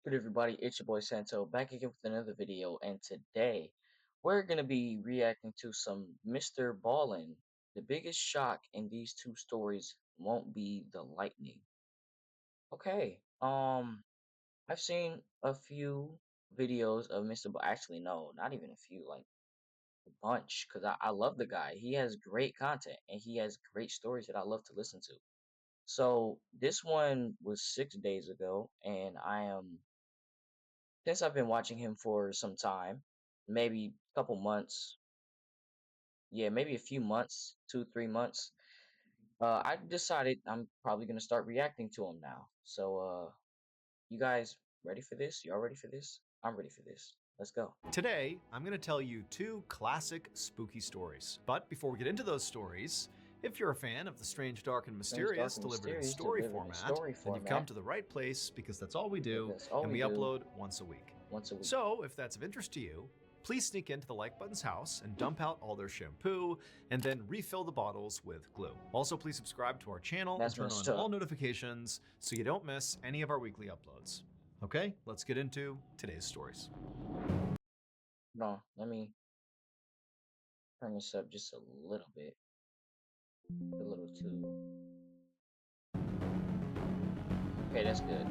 Good everybody, it's your boy Santo back again with another video, and today we're gonna be reacting to some Mr. Ballen. The biggest shock in these two stories won't be the lightning. Okay, I've seen a few videos of Mr. Actually, no, not even a few, like a bunch, because I love the guy. He has great content and he has great stories that I love to listen to. So this one was 6 days ago, and since I've been watching him for some time, maybe a couple months, yeah, maybe a few months, 2, 3 months, I decided I'm probably gonna start reacting to him now. So, you guys ready for this? Y'all ready for this? I'm ready for this. Let's go. Today, I'm going to tell you two classic spooky stories. But before we get into those stories, if you're a fan of the strange, dark, and Strange, dark, mysterious and delivered in mysterious, story delivered in format, story then you've come format. to the right place because that's all we Because do, that's all and we we do upload once a week. once a week. So, if that's of interest to you, please sneak into the like button's house and dump out all their shampoo, and then refill the bottles with glue. Also, please subscribe to our channel and That's turn on messed all up. notifications so you don't miss any of our weekly uploads. Okay, let's get into today's stories. No, let me turn this up just a little bit. A little too. Okay, that's good.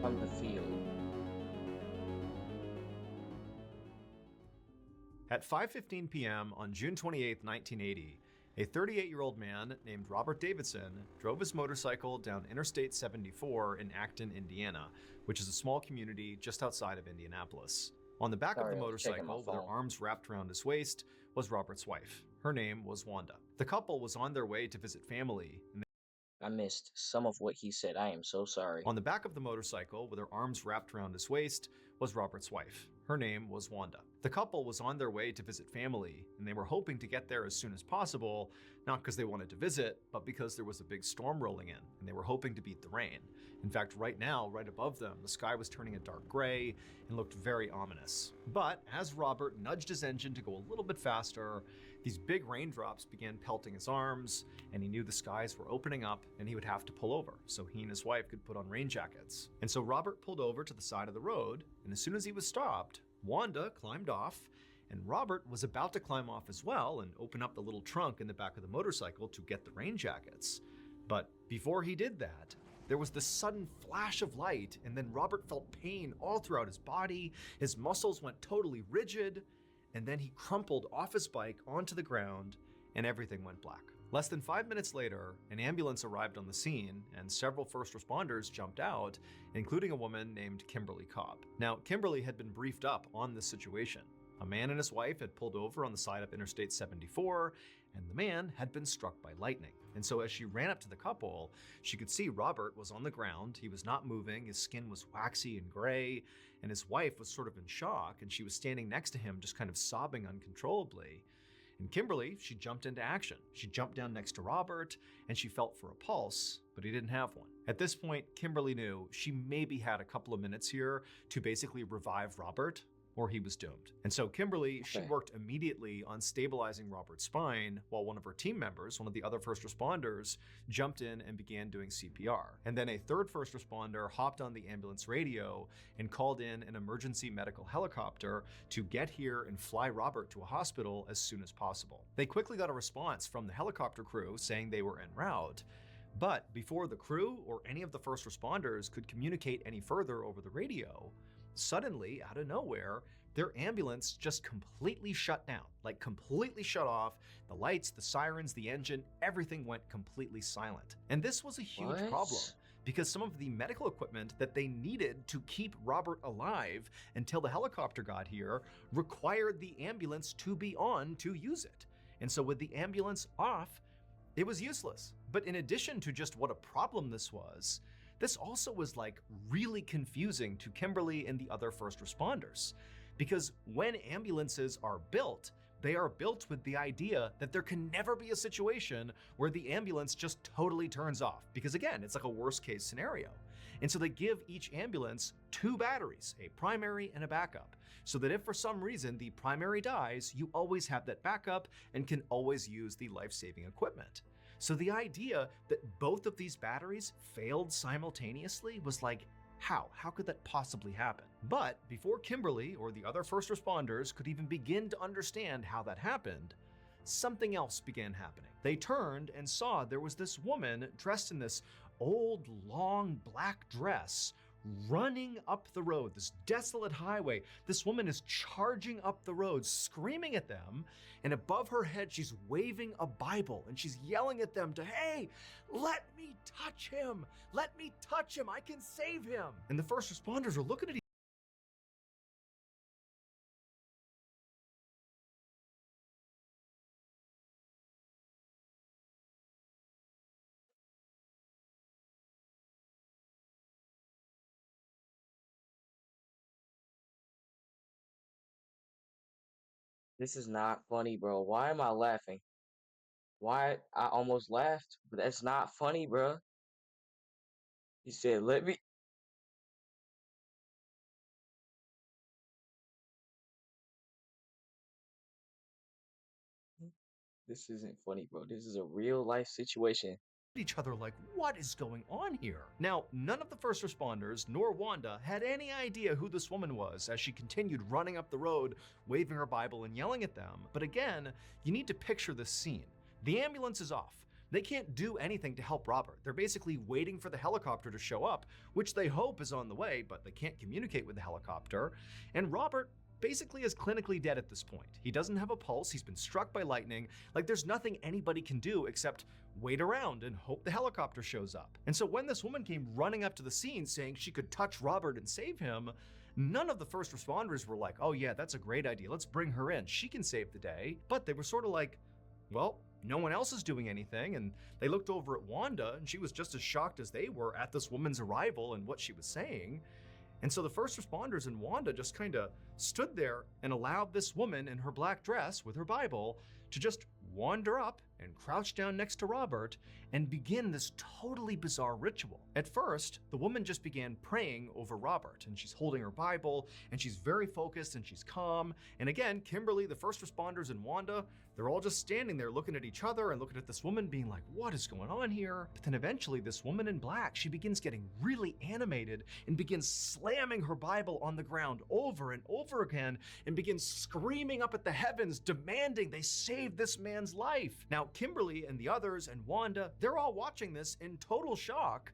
From the field. At 5:15 p.m. on June 28, 1980, a 38-year-old man named Robert Davidson drove his motorcycle down Interstate 74 in Acton, Indiana, which is a small community just outside of Indianapolis. On the back of the Sorry, I was checking my motorcycle, with her phone. arms wrapped around his waist, was Robert's wife. Her name was Wanda. The couple was on their way to visit family, and I missed some of what he said. I am so sorry. on the back of the motorcycle, with her arms wrapped around his waist, was Robert's wife. Her name was Wanda. The couple was on their way to visit family, and they were hoping to get there as soon as possible, not because they wanted to visit, but because there was a big storm rolling in, and they were hoping to beat the rain. In fact, right now, right above them, the sky was turning a dark gray and looked very ominous. But as Robert nudged his engine to go a little bit faster, these big raindrops began pelting his arms, and he knew the skies were opening up and he would have to pull over so he and his wife could put on rain jackets. And so Robert pulled over to the side of the road, and as soon as he was stopped, Wanda climbed off, and Robert was about to climb off as well and open up the little trunk in the back of the motorcycle to get the rain jackets. But before he did that, there was this sudden flash of light, and then Robert felt pain all throughout his body. His muscles went totally rigid, and then he crumpled off his bike onto the ground, and everything went black. Less than 5 minutes later, an ambulance arrived on the scene, and several first responders jumped out, including a woman named Kimberly Cobb. Now, Kimberly had been briefed up on this situation. A man and his wife had pulled over on the side of Interstate 74, and the man had been struck by lightning. And so as she ran up to the couple, she could see Robert was on the ground. He was not moving, his skin was waxy and gray, and his wife was sort of in shock, and she was standing next to him just kind of sobbing uncontrollably. And Kimberly, she jumped into action. She jumped down next to Robert, and she felt for a pulse, but he didn't have one. At this point, Kimberly knew she maybe had a couple of minutes here to basically revive Robert, or he was doomed. And so Kimberly, she Okay. worked immediately on stabilizing Robert's spine, while one of her team members, one of the other first responders, jumped in and began doing CPR. And then a third first responder hopped on the ambulance radio and called in an emergency medical helicopter to get here and fly Robert to a hospital as soon as possible. They quickly got a response from the helicopter crew saying they were en route. But before the crew or any of the first responders could communicate any further over the radio, suddenly, out of nowhere, their ambulance just completely shut down, like completely shut off. The lights, the sirens, the engine, everything went completely silent. And this was a huge What? problem because some of the medical equipment that they needed to keep Robert alive until the helicopter got here required the ambulance to be on to use it. And so with the ambulance off, it was useless. But in addition to just what a problem this was, this also was like really confusing to Kimberly and the other first responders. Because when ambulances are built, they are built with the idea that there can never be a situation where the ambulance just totally turns off. Because again, it's like a worst case scenario. And so they give each ambulance two batteries, a primary and a backup, so that if for some reason the primary dies, you always have that backup and can always use the life-saving equipment. So the idea that both of these batteries failed simultaneously was like, how? How could that possibly happen? But before Kimberly or the other first responders could even begin to understand how that happened, something else began happening. They turned and saw there was this woman dressed in this old, long black dress running up the road, this desolate highway. This woman is charging up the road, screaming at them, and above her head, she's waving a Bible and she's yelling at them to, hey, let me touch him. Let me touch him. I can save him. And the first responders are looking at This is not funny, bro. Why am I laughing? Why I almost laughed, but that's not funny, bro. He said, "Let me." This isn't funny, bro. This is a real life situation. each other like, what is going on here? Now, none of the first responders nor Wanda had any idea who this woman was as she continued running up the road, waving her Bible and yelling at them. But again, you need to picture this scene. The ambulance is off. They can't do anything to help Robert. They're basically waiting for the helicopter to show up, which they hope is on the way, but they can't communicate with the helicopter. And Robert basically is clinically dead at this point. He doesn't have a pulse, he's been struck by lightning, like there's nothing anybody can do except wait around and hope the helicopter shows up. And so when this woman came running up to the scene saying she could touch Robert and save him, none of the first responders were like, oh yeah, that's a great idea, let's bring her in, she can save the day. But they were sort of like, well, no one else is doing anything, and they looked over at Wanda, and she was just as shocked as they were at this woman's arrival and what she was saying. And so the first responders and Wanda just kind of stood there and allowed this woman in her black dress with her Bible to just wander up and crouch down next to Robert and begin this totally bizarre ritual. At first, the woman just began praying over Robert, and she's holding her Bible, and she's very focused and she's calm. And again, Kimberly, the first responders, and Wanda, they're all just standing there looking at each other and looking at this woman being like, what is going on here? But then eventually this woman in black, she begins getting really animated and begins slamming her Bible on the ground over and over again and begins screaming up at the heavens, demanding they save this man's life. Now, Kimberly and the others and Wanda, they're all watching this in total shock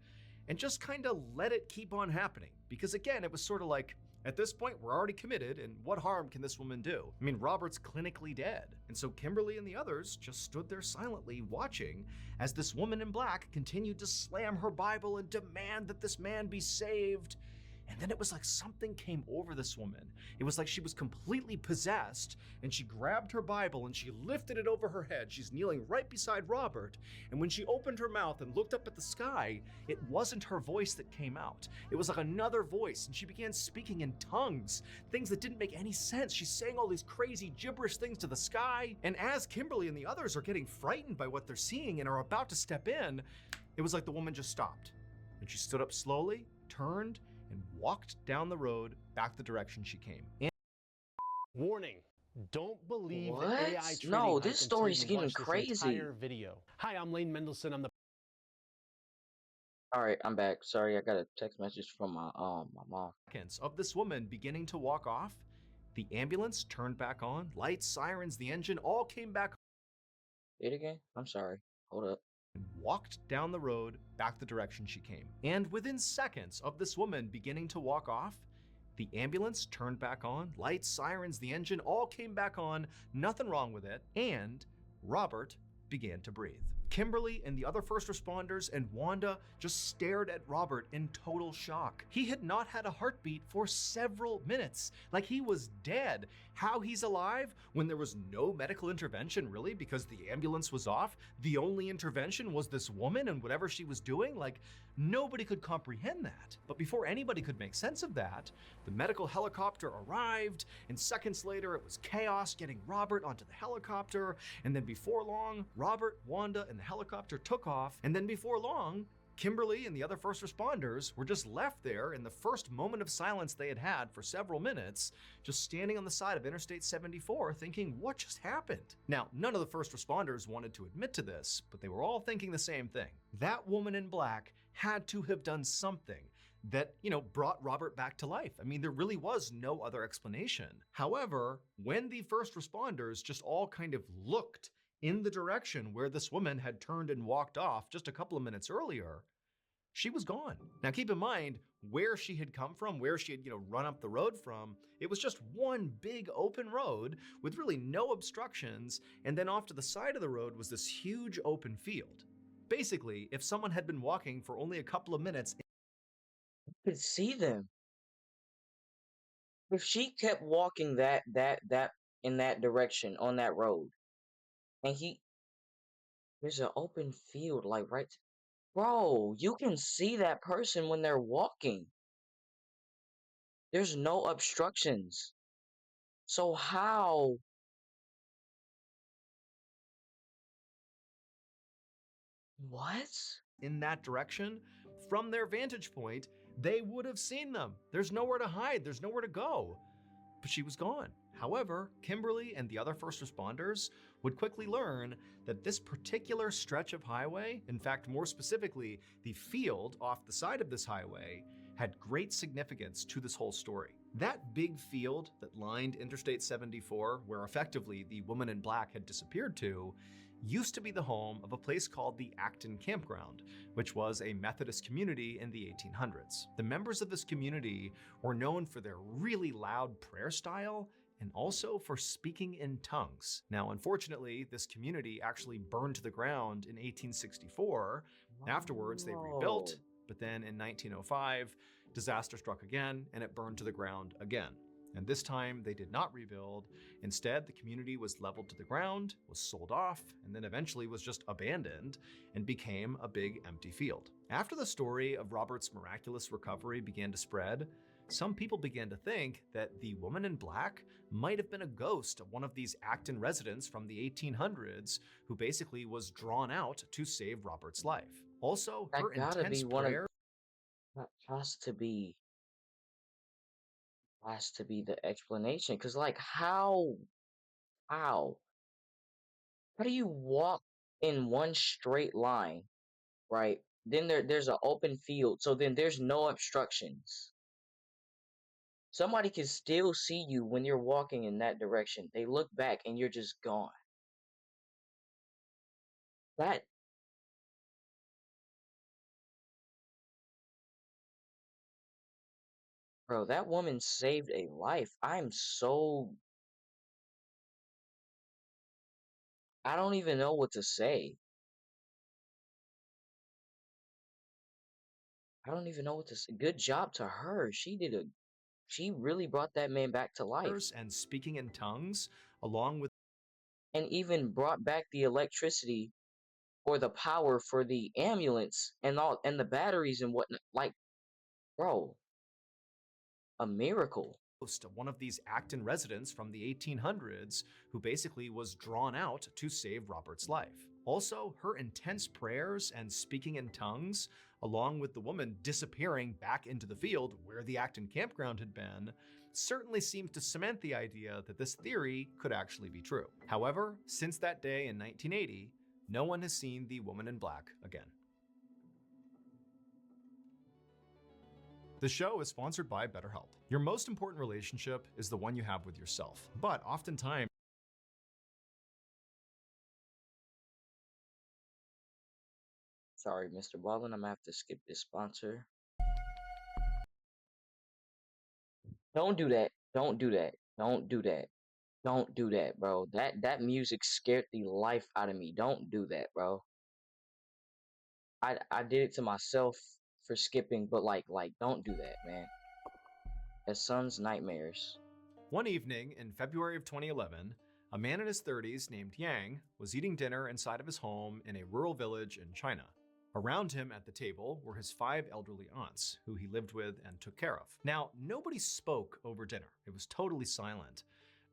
and just kind of let it keep on happening. Because again, it was sort of like, at this point, we're already committed, and what harm can this woman do? I mean, Robert's clinically dead. And so Kimberly and the others just stood there silently watching as this woman in black continued to slam her Bible and demand that this man be saved. And then it was like something came over this woman. It was like she was completely possessed, and she grabbed her Bible and she lifted it over her head. She's kneeling right beside Robert, and when she opened her mouth and looked up at the sky, it wasn't her voice that came out. It was like another voice, and she began speaking in tongues, things that didn't make any sense. She's saying all these crazy gibberish things to the sky, and as Kimberly and the others are getting frightened by what they're seeing and are about to step in, it was like the woman just stopped, and she stood up slowly, turned, and walked down the road back the direction she came. And warning, don't believe What? the AI trading No, hype this until story's you getting watch this crazy. entire video. Hi, I'm Lane Mendelson. I'm the All right, I'm back. Sorry, I got a text message from my mom. seconds of this woman beginning to walk off, the ambulance turned back on, lights, sirens, the engine all came back Say it again. I'm sorry. Hold up. and walked down the road back the direction she came. And within seconds of this woman beginning to walk off, the ambulance turned back on, lights, sirens, the engine all came back on, nothing wrong with it, and Robert began to breathe. Kimberly and the other first responders and Wanda just stared at Robert in total shock. He had not had a heartbeat for several minutes, like he was dead. How he's alive when there was no medical intervention, really, because the ambulance was off? The only intervention was this woman and whatever she was doing? Like, nobody could comprehend that. But before anybody could make sense of that, the medical helicopter arrived, and seconds later it was chaos getting Robert onto the helicopter, and then before long, Robert, Wanda, and the helicopter took off, and then before long, Kimberly and the other first responders were just left there in the first moment of silence they had had for several minutes, just standing on the side of Interstate 74 thinking, what just happened? Now, none of the first responders wanted to admit to this, but they were all thinking the same thing. That woman in black had to have done something that, brought Robert back to life. I mean, there really was no other explanation. However, when the first responders just all kind of looked in the direction where this woman had turned and walked off just a couple of minutes earlier, she was gone. Now keep in mind where she had come from, where she had, run up the road from. It was just one big open road with really no obstructions, and then off to the side of the road was this huge open field. Basically, if someone had been walking for only a couple of minutes, Could see them. If she kept walking that in that direction on that road, and there's an open field like right, bro. You can see that person when they're walking. There's no obstructions. So how? What? in that direction, from their vantage point, they would have seen them. There's nowhere to hide, there's nowhere to go. But she was gone. However, Kimberly and the other first responders would quickly learn that this particular stretch of highway, in fact, more specifically, the field off the side of this highway, had great significance to this whole story. That big field that lined Interstate 74, where effectively the woman in black had disappeared to, used to be the home of a place called the Acton Campground, which was a Methodist community in the 1800s. The members of this community were known for their really loud prayer style and also for speaking in tongues. Now, unfortunately, this community actually burned to the ground in 1864. Afterwards, they No. rebuilt, but then in 1905, disaster struck again and it burned to the ground again. And this time they did not rebuild. Instead, the community was leveled to the ground, was sold off, and then eventually was just abandoned and became a big empty field. After the story of Robert's miraculous recovery began to spread, some people began to think that the woman in black might have been a ghost of one of these Acton residents from the 1800s who basically was drawn out to save Robert's life. Also, her That gotta intense be one of prayer that has to be the explanation. Cause like how how do you walk in one straight line, right? Then there's an open field, so then there's no obstructions. Somebody can still see you when you're walking in that direction. They look back and you're just gone. That bro, that woman saved a life. I don't even know what to say. I don't even know what to say. Good job to her. She really brought that man back to life and speaking in tongues, along with and even brought back the electricity or the power for the ambulance and all and the batteries and whatnot. Like, bro, a miracle. of one of these Acton residents from the 1800s who basically was drawn out to save Robert's life. Also, her intense prayers and speaking in tongues, along with the woman disappearing back into the field where the Acton campground had been, certainly seemed to cement the idea that this theory could actually be true. However, since that day in 1980, no one has seen the woman in black again. The show is sponsored by BetterHelp. Your most important relationship is the one you have with yourself, but oftentimes, Sorry, Mr. Ballen, I'm gonna have to skip this sponsor. Don't do that. Don't do that. Don't do that. Don't do that, bro. That music scared the life out of me. Don't do that, bro. I did it to myself for skipping, but like don't do that, man. That son's nightmares. one evening in February of 2011, a man in his 30s named Yang was eating dinner inside of his home in a rural village in China. Around him at the table were his 5 elderly aunts, who he lived with and took care of. Now, nobody spoke over dinner. It was totally silent.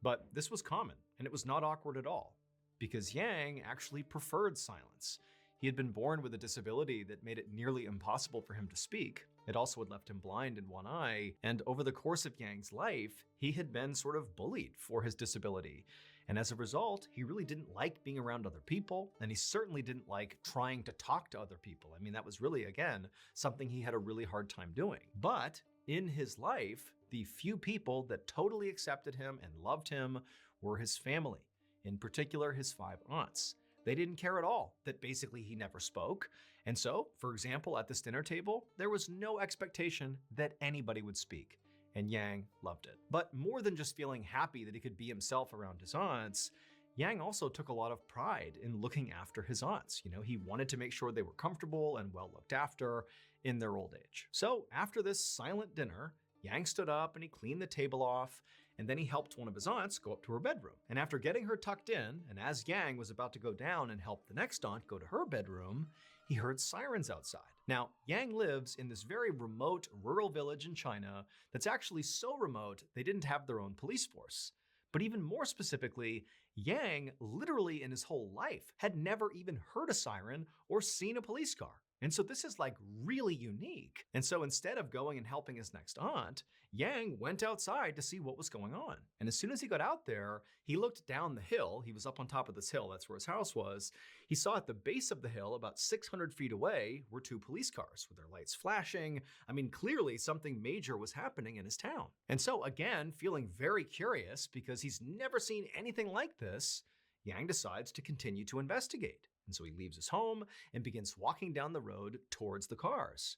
But this was common, and it was not awkward at all, because Yang actually preferred silence. He had been born with a disability that made it nearly impossible for him to speak. It also had left him blind in one eye, and over the course of Yang's life, he had been sort of bullied for his disability. And as a result, he really didn't like being around other people, and he certainly didn't like trying to talk to other people. I mean, that was really, again, something he had a really hard time doing. But in his life, the few people that totally accepted him and loved him were his family, in particular his 5 aunts. They didn't care at all that basically he never spoke. And so, for example, at this dinner table, there was no expectation that anybody would speak. And Yang loved it. But more than just feeling happy that he could be himself around his aunts, Yang also took a lot of pride in looking after his aunts. He wanted to make sure they were comfortable and well looked after in their old age. So after this silent dinner, Yang stood up and he cleaned the table off, and then he helped one of his aunts go up to her bedroom. And after getting her tucked in, and as Yang was about to go down and help the next aunt go to her bedroom, he heard sirens outside. Now, Yang lives in this very remote rural village in China that's actually so remote they didn't have their own police force. But even more specifically, Yang literally in his whole life had never even heard a siren or seen a police car. And so this is like really unique. And so instead of going and helping his next aunt, Yang went outside to see what was going on. And as soon as he got out there, he looked down the hill. He was up on top of this hill. That's where his house was. He saw at the base of the hill, about 600 feet away, were 2 police cars with their lights flashing. I mean, clearly something major was happening in his town. And so again, feeling very curious because he's never seen anything like this, Yang decides to continue to investigate. And so he leaves his home and begins walking down the road towards the cars.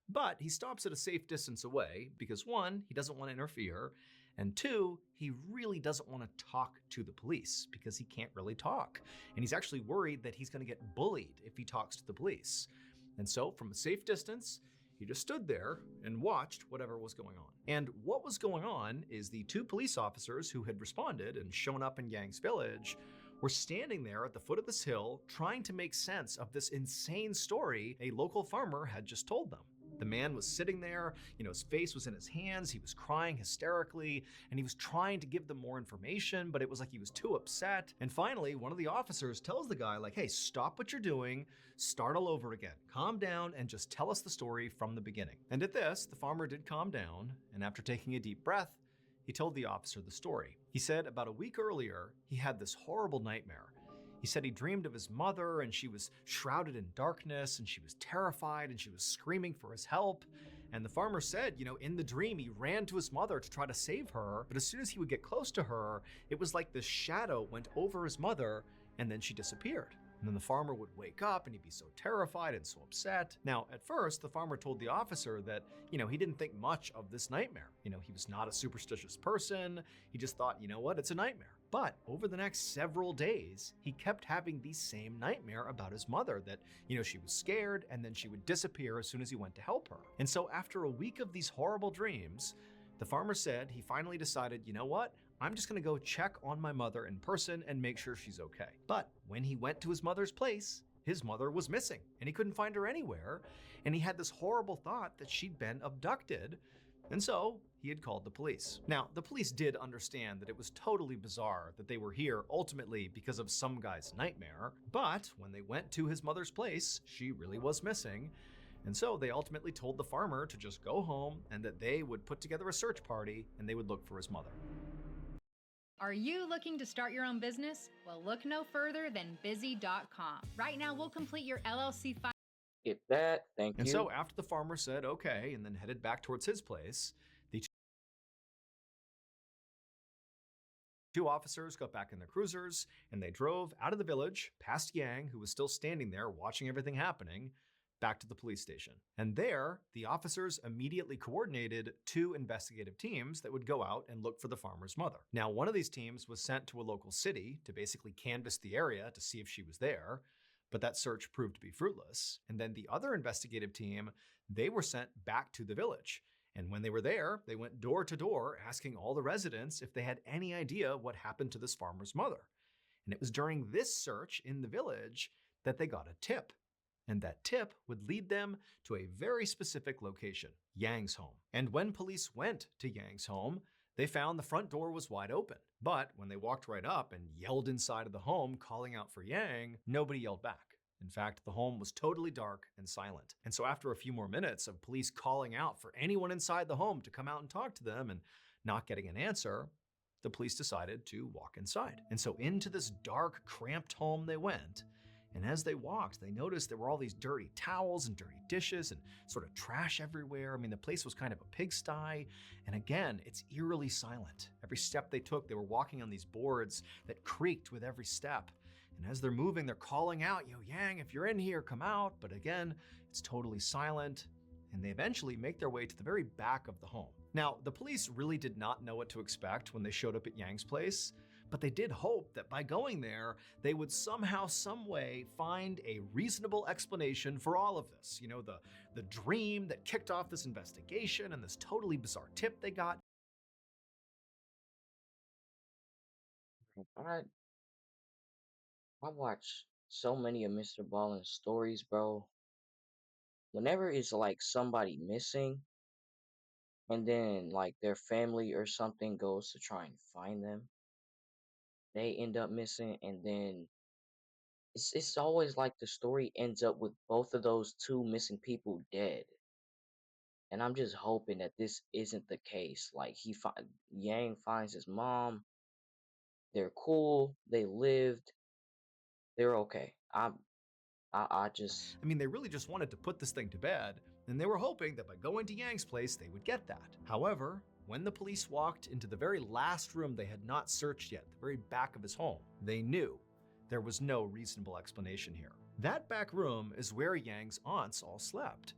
But he stops at a safe distance away because 1, he doesn't want to interfere, and 2, he really doesn't want to talk to the police because he can't really talk. And he's actually worried that he's going to get bullied if he talks to the police. And so from a safe distance, he just stood there and watched whatever was going on. And what was going on is the 2 police officers who had responded and shown up in Yang's village were standing there at the foot of this hill trying to make sense of this insane story a local farmer had just told them. The man was sitting there, his face was in his hands, he was crying hysterically, and he was trying to give them more information, but it was like he was too upset. And finally, one of the officers tells the guy, hey, stop what you're doing, start all over again, calm down, and just tell us the story from the beginning. And at this, the farmer did calm down, and after taking a deep breath, he told the officer the story. He said about a week earlier, he had this horrible nightmare. He said he dreamed of his mother and she was shrouded in darkness and she was terrified and she was screaming for his help. And the farmer said, in the dream, he ran to his mother to try to save her. But as soon as he would get close to her, it was like this shadow went over his mother and then she disappeared. And then the farmer would wake up and he'd be so terrified and so upset. Now, at first, the farmer told the officer that, he didn't think much of this nightmare. He was not a superstitious person. He just thought, it's a nightmare. But over the next several days, he kept having the same nightmare about his mother that, she was scared and then she would disappear as soon as he went to help her. And so after a week of these horrible dreams, the farmer said he finally decided, I'm just gonna go check on my mother in person and make sure she's okay. But when he went to his mother's place, his mother was missing and he couldn't find her anywhere. And he had this horrible thought that she'd been abducted. And so he had called the police. Now, the police did understand that it was totally bizarre that they were here ultimately because of some guy's nightmare. But when they went to his mother's place, she really was missing. And so they ultimately told the farmer to just go home and that they would put together a search party and they would look for his mother. Are you looking to start your own business? Well, look no further than busy.com. Right now, we'll complete your LLC file. Get that. Thank you. And so after the farmer said okay and then headed back towards his place, the 2 officers got back in their cruisers and they drove out of the village past Yang, who was still standing there watching everything happening, back to the police station. And there, the officers immediately coordinated 2 investigative teams that would go out and look for the farmer's mother. Now, one of these teams was sent to a local city to basically canvass the area to see if she was there, but that search proved to be fruitless. And then the other investigative team, they were sent back to the village. And when they were there, they went door to door asking all the residents if they had any idea what happened to this farmer's mother. And it was during this search in the village that they got a tip. And that tip would lead them to a very specific location, Yang's home. And when police went to Yang's home, they found the front door was wide open. But when they walked right up and yelled inside of the home, calling out for Yang, nobody yelled back. In fact, the home was totally dark and silent. And so after a few more minutes of police calling out for anyone inside the home to come out and talk to them and not getting an answer, the police decided to walk inside. And so into this dark, cramped home they went. And as they walked, they noticed there were all these dirty towels and dirty dishes and sort of trash everywhere. I mean, the place was kind of a pigsty. And again, it's eerily silent. Every step they took, they were walking on these boards that creaked with every step. And as they're moving, they're calling out, Yo, Yang, if you're in here, come out. But again, it's totally silent. And they eventually make their way to the very back of the home. Now, the police really did not know what to expect when they showed up at Yang's place, but they did hope that by going there, they would somehow, some way find a reasonable explanation for all of this. You know, the dream that kicked off this investigation and this totally bizarre tip they got. I I watch so many of Mr. Ballen's stories, bro. Whenever it's like somebody missing, and then like their family or something goes to try and find them, they end up missing, and then it's always like the story ends up with both of those two missing people dead. And I'm just hoping that this isn't the case. Like Yang finds his mom, they're cool, they lived, they're okay. I just I mean, they really just wanted to put this thing to bed, and they were hoping that by going to Yang's place, they would get that. However, when the police walked into the very last room they had not searched yet, the very back of his home, they knew there was no reasonable explanation here. That back room is where Yang's aunts all slept.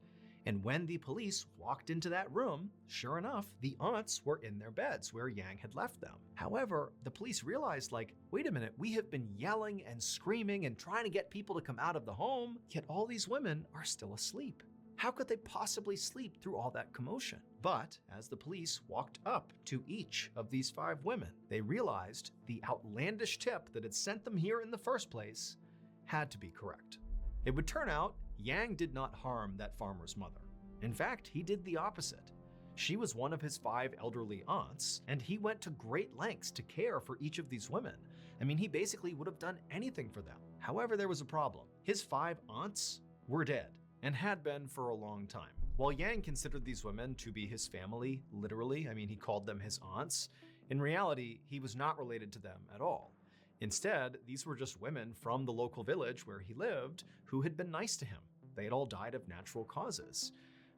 And when the police walked into that room, sure enough, the aunts were in their beds where Yang had left them. However, the police realized, like, wait a minute, we have been yelling and screaming and trying to get people to come out of the home, yet all these women are still asleep. How could they possibly sleep through all that commotion? But as the police walked up to each of these 5 women, they realized the outlandish tip that had sent them here in the first place had to be correct. It would turn out Yang did not harm that farmer's mother. In fact, he did the opposite. She was one of his 5 elderly aunts, and he went to great lengths to care for each of these women. I mean, he basically would have done anything for them. However, there was a problem. His 5 aunts were dead, and had been for a long time. While Yang considered these women to be his family, literally, I mean, he called them his aunts, in reality, he was not related to them at all. Instead, these were just women from the local village where he lived who had been nice to him. They had all died of natural causes.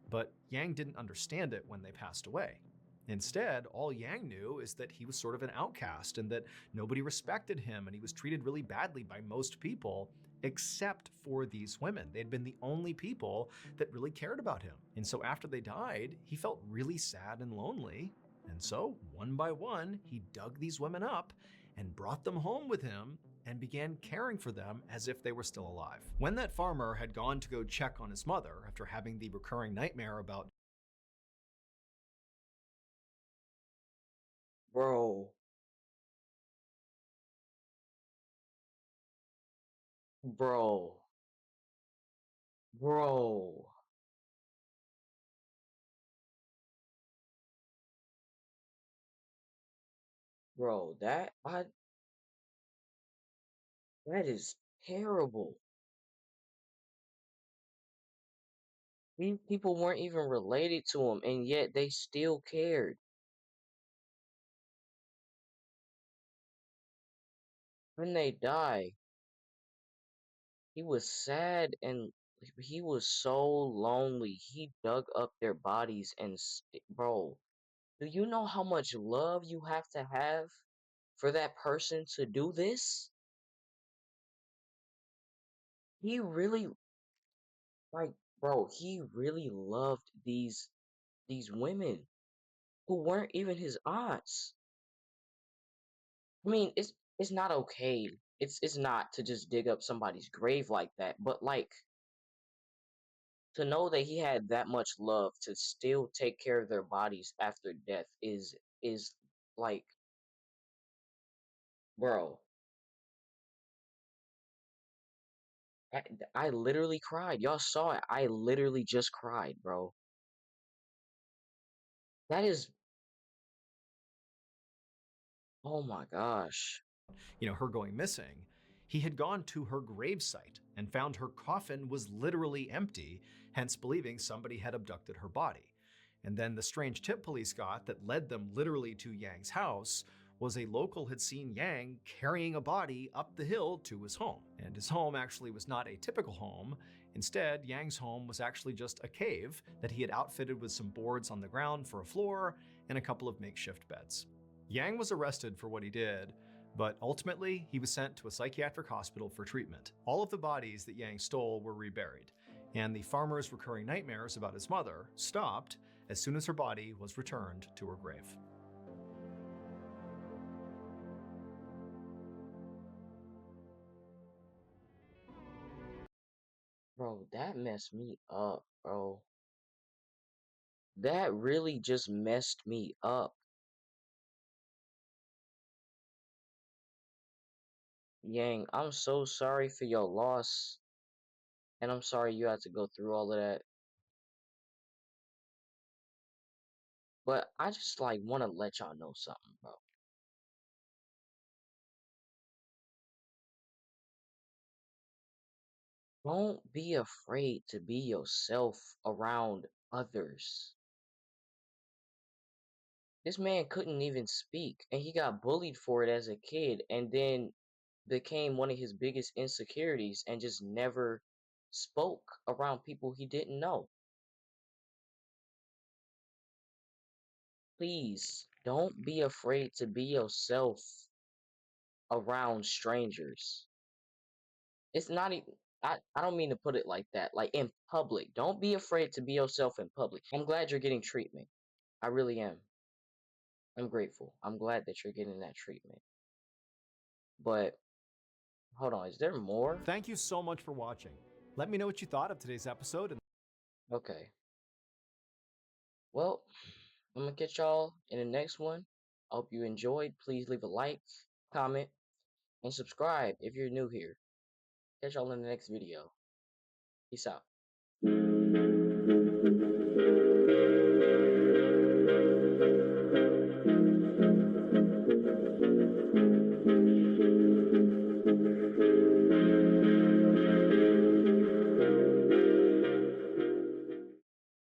But Yang didn't understand it when they passed away. Instead, all Yang knew is that he was sort of an outcast and that nobody respected him and he was treated really badly by most people except for these women. They'd been the only people that really cared about him. And so after they died, he felt really sad and lonely. And so, one by one, he dug these women up and brought them home with him and began caring for them as if they were still alive. When that farmer had gone to go check on his mother after having the recurring nightmare about bro, bro, bro, bro, that is terrible. These people weren't even related to him, and yet they still cared. When they die, he was sad and he was so lonely. He dug up their bodies and bro, do you know how much love you have for that person to do this? He really like bro, he really loved these women who weren't even his aunts. I mean, it's not okay. It's not to just dig up somebody's grave like that, but like to know that he had that much love to still take care of their bodies after death is like, bro, I, I literally cried. Y'all saw it. I literally just cried, bro. That is, oh my gosh. her going missing, He had gone to her gravesite and found her coffin was literally empty, hence believing somebody had abducted her body. And then the strange tip police got that led them literally to Yang's house was a local had seen Yang carrying a body up the hill to his home. And his home actually was not a typical home. Instead, Yang's home was actually just a cave that he had outfitted with some boards on the ground for a floor and a couple of makeshift beds. Yang was arrested for what he did, but ultimately he was sent to a psychiatric hospital for treatment. All of the bodies that Yang stole were reburied, and the farmer's recurring nightmares about his mother stopped as soon as her body was returned to her grave. Bro, that messed me up, bro. That really just messed me up. Yang, I'm so sorry for your loss. And I'm sorry you had to go through all of that. But I just like want to let y'all know something, bro. Don't be afraid to be yourself around others. This man couldn't even speak, and he got bullied for it as a kid, and then became one of his biggest insecurities and just never spoke around people he didn't know. Please, don't be afraid to be yourself around strangers. It's not even, I don't mean to put it like that. Like in public. Don't be afraid to be yourself in public. I'm glad you're getting treatment. I really am. I'm grateful. I'm glad that you're getting that treatment. But hold on, is there more? Thank you so much for watching. Let me know what you thought of today's episode. Okay. Well, I'm gonna catch y'all in the next one. I hope you enjoyed. Please leave a like, comment, and subscribe if you're new here. Catch y'all in the next video. Peace out.